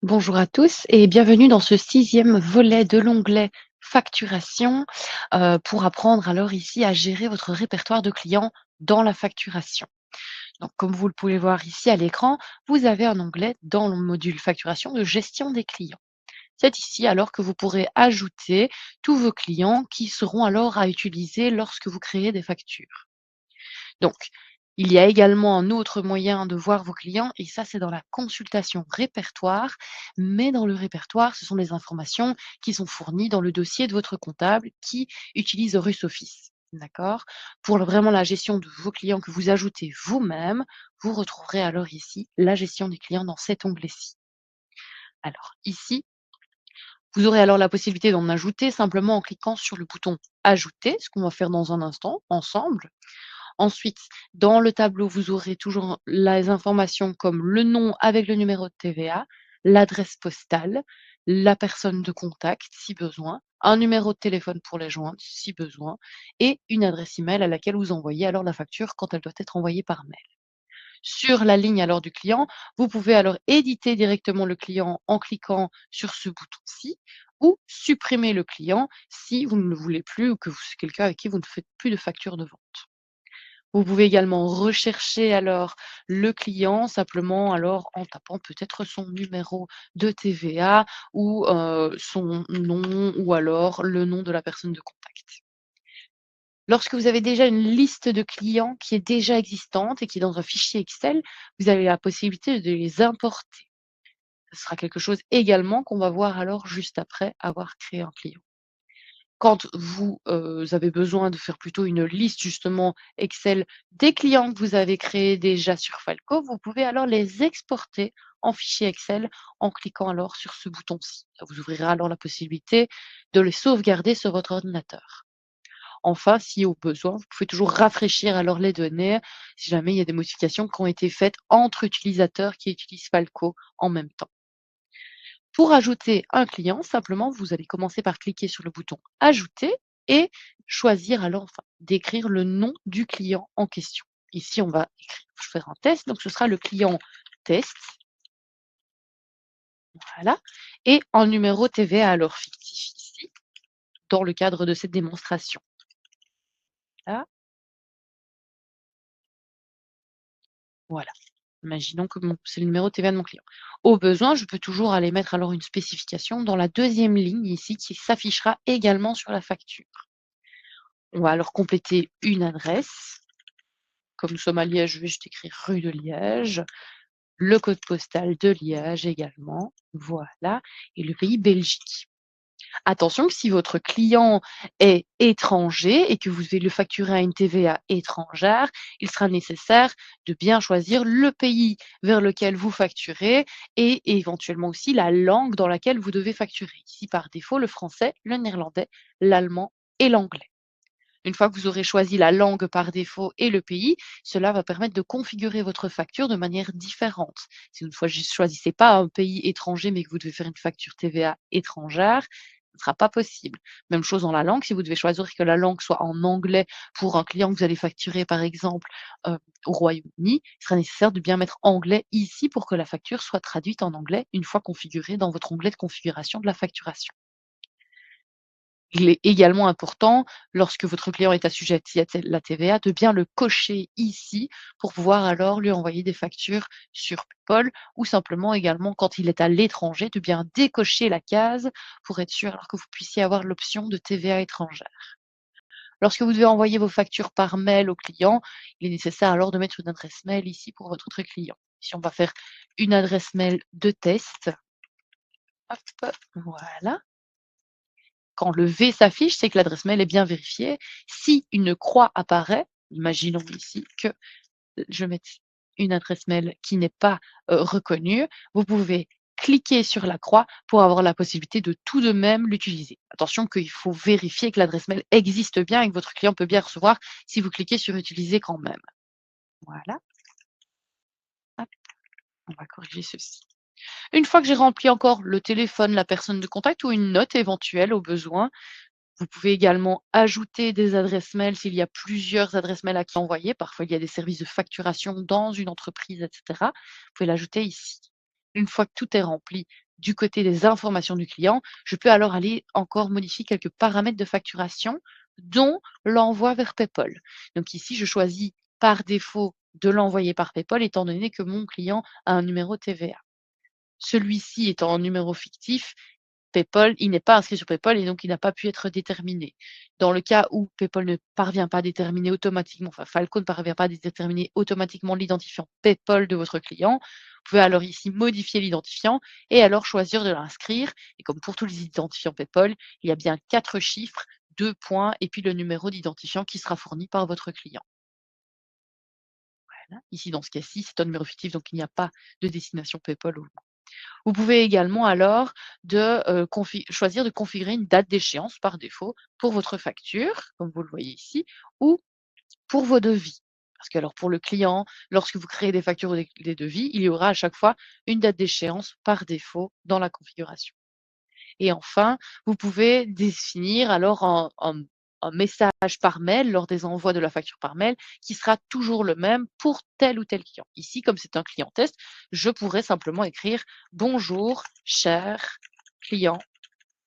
Bonjour à tous et bienvenue dans ce sixième volet de l'onglet facturation pour apprendre alors ici à gérer votre répertoire de clients dans la facturation. Donc, comme vous le pouvez voir ici à l'écran, vous avez un onglet dans le module facturation de gestion des clients. C'est ici alors que vous pourrez ajouter tous vos clients qui seront alors à utiliser lorsque vous créez des factures. Donc, il y a également un autre moyen de voir vos clients et ça, c'est dans la consultation répertoire. Mais dans le répertoire, ce sont des informations qui sont fournies dans le dossier de votre comptable qui utilise Horus Office. D'accord? Pour vraiment la gestion de vos clients que vous ajoutez vous-même, vous retrouverez alors ici la gestion des clients dans cet onglet-ci. Alors ici, vous aurez alors la possibilité d'en ajouter simplement en cliquant sur le bouton Ajouter, ce qu'on va faire dans un instant ensemble. Ensuite, dans le tableau, vous aurez toujours les informations comme le nom avec le numéro de TVA, l'adresse postale, la personne de contact si besoin, un numéro de téléphone pour les joindre si besoin et une adresse email à laquelle vous envoyez alors la facture quand elle doit être envoyée par mail. Sur la ligne alors du client, vous pouvez alors éditer directement le client en cliquant sur ce bouton-ci ou supprimer le client si vous ne le voulez plus ou que c'est quelqu'un avec qui vous ne faites plus de facture de vente. Vous pouvez également rechercher alors le client simplement alors en tapant peut-être son numéro de TVA ou, son nom ou alors le nom de la personne de contact. Lorsque vous avez déjà une liste de clients qui est déjà existante et qui est dans un fichier Excel, vous avez la possibilité de les importer. Ce sera quelque chose également qu'on va voir alors juste après avoir créé un client. Quand vous, avez besoin de faire plutôt une liste justement Excel des clients que vous avez créés déjà sur Falco, vous pouvez alors les exporter en fichier Excel en cliquant alors sur ce bouton-ci. Ça vous ouvrira alors la possibilité de les sauvegarder sur votre ordinateur. Enfin, si au besoin, vous pouvez toujours rafraîchir alors les données si jamais il y a des modifications qui ont été faites entre utilisateurs qui utilisent Falco en même temps. Pour ajouter un client, simplement, vous allez commencer par cliquer sur le bouton Ajouter et choisir alors, enfin, d'écrire le nom du client en question. Ici, on va faire un test, donc ce sera le client test, voilà, et un numéro TVA alors fictif ici, dans le cadre de cette démonstration. Là, voilà. Imaginons que c'est le numéro de TVA de mon client. Au besoin, je peux toujours aller mettre alors une spécification dans la deuxième ligne ici qui s'affichera également sur la facture. On va alors compléter une adresse. Comme nous sommes à Liège, je vais juste écrire rue de Liège, le code postal de Liège également, voilà, et le pays Belgique. Attention que si votre client est étranger et que vous devez le facturer à une TVA étrangère, il sera nécessaire de bien choisir le pays vers lequel vous facturez et éventuellement aussi la langue dans laquelle vous devez facturer. Ici, par défaut, le français, le néerlandais, l'allemand et l'anglais. Une fois que vous aurez choisi la langue par défaut et le pays, cela va permettre de configurer votre facture de manière différente. Si vous ne choisissez pas un pays étranger, mais que vous devez faire une facture TVA étrangère, ce ne sera pas possible. Même chose dans la langue, si vous devez choisir que la langue soit en anglais pour un client que vous allez facturer, par exemple, au Royaume-Uni, il sera nécessaire de bien mettre anglais ici pour que la facture soit traduite en anglais une fois configurée dans votre onglet de configuration de la facturation. Il est également important, lorsque votre client est assujetti à la TVA, de bien le cocher ici pour pouvoir alors lui envoyer des factures sur PayPal ou simplement également quand il est à l'étranger, de bien décocher la case pour être sûr alors que vous puissiez avoir l'option de TVA étrangère. Lorsque vous devez envoyer vos factures par mail au client, il est nécessaire alors de mettre une adresse mail ici pour votre autre client. Ici, on va faire une adresse mail de test. Hop, voilà. Quand le V s'affiche, c'est que l'adresse mail est bien vérifiée. Si une croix apparaît, imaginons ici que je mette une adresse mail qui n'est pas reconnue, vous pouvez cliquer sur la croix pour avoir la possibilité de tout de même l'utiliser. Attention qu'il faut vérifier que l'adresse mail existe bien et que votre client peut bien recevoir si vous cliquez sur utiliser quand même. Voilà. Hop, on va corriger ceci. Une fois que j'ai rempli encore le téléphone, la personne de contact ou une note éventuelle au besoin, vous pouvez également ajouter des adresses mail s'il y a plusieurs adresses mail à qui envoyer. Parfois, il y a des services de facturation dans une entreprise, etc. Vous pouvez l'ajouter ici. Une fois que tout est rempli, du côté des informations du client, je peux alors aller encore modifier quelques paramètres de facturation, dont l'envoi vers PayPal. Donc ici, je choisis par défaut de l'envoyer par PayPal étant donné que mon client a un numéro TVA. Celui-ci étant un numéro fictif, PayPal, il n'est pas inscrit sur PayPal et donc il n'a pas pu être déterminé. Dans le cas où PayPal ne parvient pas à déterminer automatiquement, enfin Falcon ne parvient pas à déterminer automatiquement l'identifiant PayPal de votre client, vous pouvez alors ici modifier l'identifiant et alors choisir de l'inscrire. Et comme pour tous les identifiants PayPal, il y a bien 4 chiffres, 2 points et puis le numéro d'identifiant qui sera fourni par votre client. Voilà. Ici, dans ce cas-ci, c'est un numéro fictif, donc il n'y a pas de destination PayPal. Vous pouvez également alors choisir de configurer une date d'échéance par défaut pour votre facture, comme vous le voyez ici, ou pour vos devis. Parce que alors pour le client, lorsque vous créez des factures ou des devis, il y aura à chaque fois une date d'échéance par défaut dans la configuration. Et enfin, vous pouvez définir alors un message par mail lors des envois de la facture par mail qui sera toujours le même pour tel ou tel client. Ici, comme c'est un client test, je pourrais simplement écrire bonjour, cher client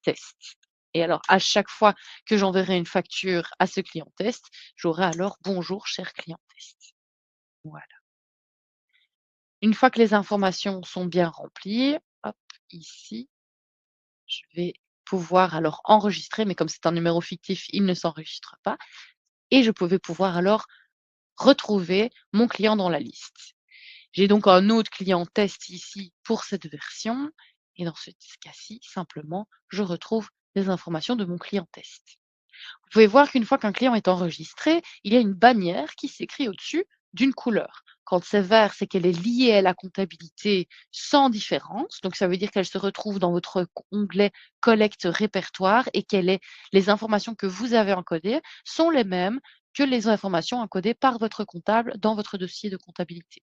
test. Et alors, à chaque fois que j'enverrai une facture à ce client test, j'aurai alors bonjour, cher client test. Voilà. Une fois que les informations sont bien remplies, hop, ici, je vais pouvoir alors enregistrer, mais comme c'est un numéro fictif, il ne s'enregistre pas. Et je pouvais pouvoir alors retrouver mon client dans la liste. J'ai donc un autre client test ici pour cette version. Et dans ce cas-ci, simplement, je retrouve les informations de mon client test. Vous pouvez voir qu'une fois qu'un client est enregistré, il y a une bannière qui s'écrit au-dessus d'une couleur. Quand c'est vert, c'est qu'elle est liée à la comptabilité sans différence. Donc, ça veut dire qu'elle se retrouve dans votre onglet collecte répertoire et les informations que vous avez encodées sont les mêmes que les informations encodées par votre comptable dans votre dossier de comptabilité.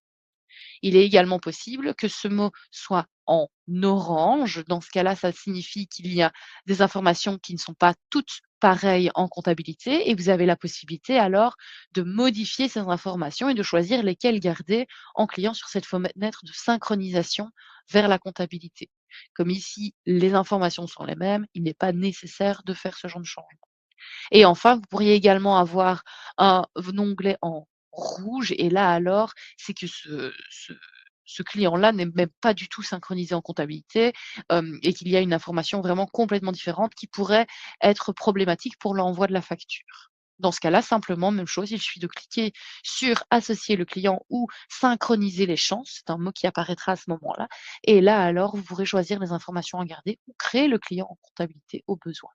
Il est également possible que ce mot soit en orange. Dans ce cas-là, ça signifie qu'il y a des informations qui ne sont pas toutes pareilles en comptabilité et vous avez la possibilité alors de modifier ces informations et de choisir lesquelles garder en cliquant sur cette fenêtre de synchronisation vers la comptabilité. Comme ici, les informations sont les mêmes, il n'est pas nécessaire de faire ce genre de changement. Et enfin, vous pourriez également avoir un onglet en rouge et là alors, c'est que ce client-là n'est même pas du tout synchronisé en comptabilité, et qu'il y a une information vraiment complètement différente qui pourrait être problématique pour l'envoi de la facture. Dans ce cas-là, simplement, même chose, il suffit de cliquer sur associer le client ou synchroniser les champs, c'est un mot qui apparaîtra à ce moment-là, et là alors, vous pourrez choisir les informations à garder ou créer le client en comptabilité au besoin.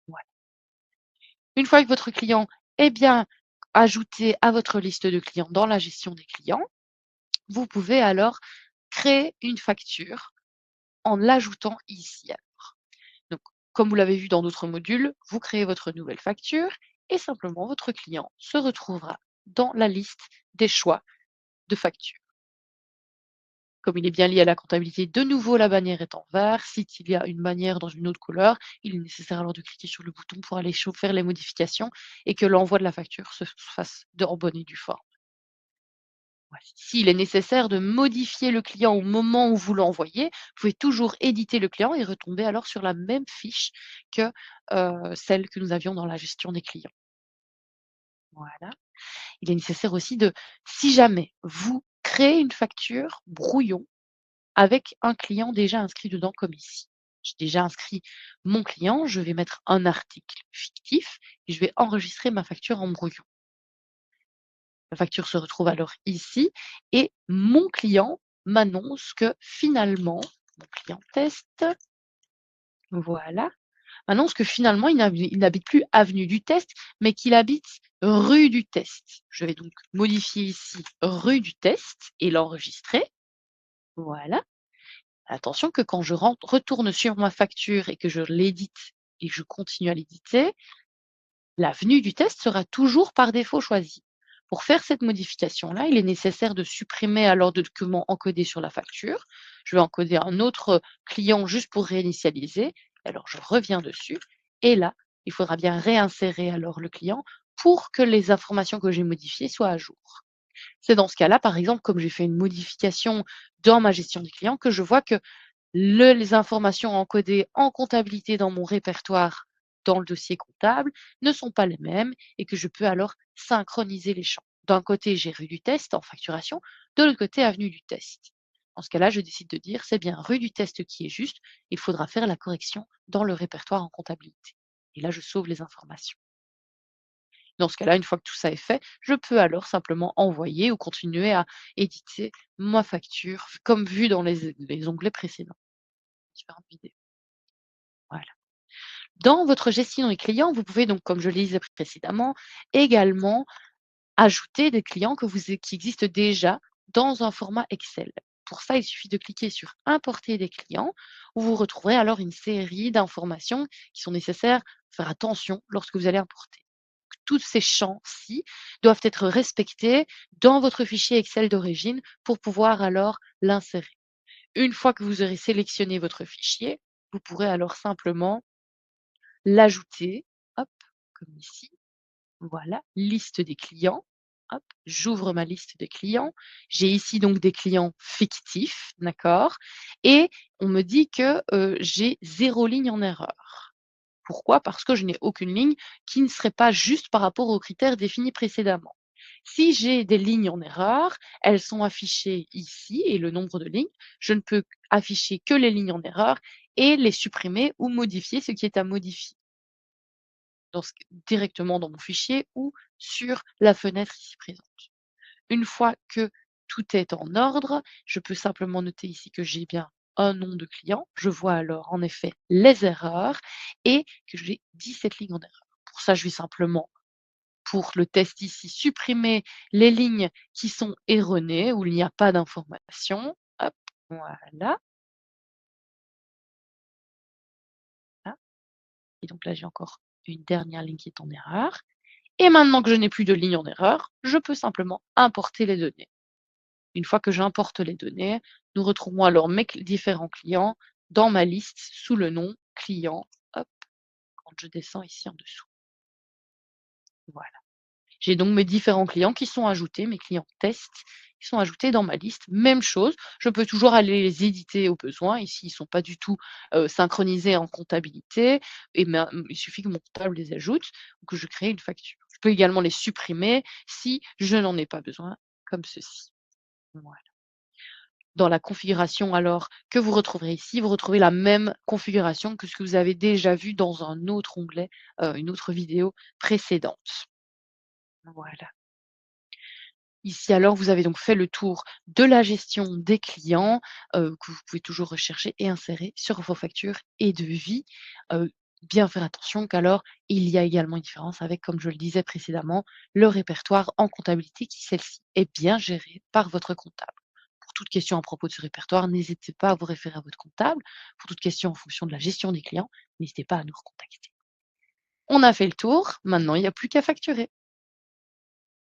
Voilà. Une fois que votre client est bien ajouté à votre liste de clients dans la gestion des clients, vous pouvez alors créer une facture en l'ajoutant ici. Donc, comme vous l'avez vu dans d'autres modules, vous créez votre nouvelle facture et simplement votre client se retrouvera dans la liste des choix de facture. Comme il est bien lié à la comptabilité, de nouveau la bannière est en vert. S'il y a une bannière dans une autre couleur, il est nécessaire alors de cliquer sur le bouton pour aller faire les modifications et que l'envoi de la facture se fasse en bonne et due forme. Ouais. S'il est nécessaire de modifier le client au moment où vous l'envoyez, vous pouvez toujours éditer le client et retomber alors sur la même fiche que celle que nous avions dans la gestion des clients. Voilà. Il est nécessaire aussi si jamais vous créez une facture brouillon avec un client déjà inscrit dedans comme ici. J'ai déjà inscrit mon client, je vais mettre un article fictif et je vais enregistrer ma facture en brouillon. La facture se retrouve alors ici et mon client m'annonce que finalement, mon client test, voilà, m'annonce que finalement il n'habite plus avenue du Test, mais qu'il habite rue du Test. Je vais donc modifier ici rue du Test et l'enregistrer. Voilà. Attention que quand je retourne sur ma facture et que je l'édite et que je continue à l'éditer, l'avenue du test sera toujours par défaut choisie. Pour faire cette modification-là, il est nécessaire de supprimer alors de document encodé sur la facture. Je vais encoder un autre client juste pour réinitialiser. Alors, je reviens dessus et là, il faudra bien réinsérer alors le client pour que les informations que j'ai modifiées soient à jour. C'est dans ce cas-là, par exemple, comme j'ai fait une modification dans ma gestion des clients, que je vois que Les informations encodées en comptabilité dans mon répertoire dans le dossier comptable ne sont pas les mêmes et que je peux alors synchroniser les champs. D'un côté, j'ai rue du test en facturation, de l'autre côté, avenue du test. Dans ce cas-là, je décide de dire c'est bien rue du test qui est juste, il faudra faire la correction dans le répertoire en comptabilité. Et là, je sauve les informations. Dans ce cas-là, une fois que tout ça est fait, je peux alors simplement envoyer ou continuer à éditer ma facture comme vu dans les onglets précédents, différentes vidéos. Voilà. Dans votre gestion des clients, vous pouvez donc, comme je le disais précédemment, également ajouter des clients qui existent déjà dans un format Excel. Pour ça, il suffit de cliquer sur Importer des clients, où vous retrouverez alors une série d'informations qui sont nécessaires. Faire attention lorsque vous allez importer. Tous ces champs-ci doivent être respectés dans votre fichier Excel d'origine pour pouvoir alors l'insérer. Une fois que vous aurez sélectionné votre fichier, vous pourrez alors simplement l'ajouter, hop, comme ici. Voilà, liste des clients. Hop, j'ouvre ma liste des clients. J'ai ici donc des clients fictifs, d'accord? Et on me dit que j'ai 0 ligne en erreur. Pourquoi? Parce que je n'ai aucune ligne qui ne serait pas juste par rapport aux critères définis précédemment. Si j'ai des lignes en erreur, elles sont affichées ici et le nombre de lignes. Je ne peux afficher que les lignes en erreur et les supprimer ou modifier ce qui est à modifier directement dans mon fichier ou sur la fenêtre ici présente. Une fois que tout est en ordre, je peux simplement noter ici que j'ai bien un nom de client. Je vois alors en effet les erreurs et que j'ai 17 lignes en erreur. Pour ça, je vais simplement, pour le test ici, supprimer les lignes qui sont erronées, où il n'y a pas d'information. Hop, voilà. Là. Et donc là, j'ai encore une dernière ligne qui est en erreur. Et maintenant que je n'ai plus de ligne en erreur, je peux simplement importer les données. Une fois que j'importe les données, nous retrouvons alors mes différents clients dans ma liste sous le nom client. Hop, quand je descends ici en dessous. Voilà. J'ai donc mes différents clients qui sont ajoutés, mes clients test, qui sont ajoutés dans ma liste. Même chose, je peux toujours aller les éditer au besoin. Ici, ils ne sont pas du tout synchronisés en comptabilité. Et il suffit que mon comptable les ajoute ou que je crée une facture. Je peux également les supprimer si je n'en ai pas besoin, comme ceci. Voilà. Dans la configuration alors que vous retrouverez ici, vous retrouvez la même configuration que ce que vous avez déjà vu dans un autre onglet, une autre vidéo précédente. Voilà. Ici alors, vous avez donc fait le tour de la gestion des clients, que vous pouvez toujours rechercher et insérer sur vos factures et devis. Bien faire attention qu'alors, il y a également une différence avec, comme je le disais précédemment, le répertoire en comptabilité qui, celle-ci, est bien gérée par votre comptable. Pour toute question à propos de ce répertoire, n'hésitez pas à vous référer à votre comptable. Pour toute question en fonction de la gestion des clients, n'hésitez pas à nous recontacter. On a fait le tour, maintenant il n'y a plus qu'à facturer.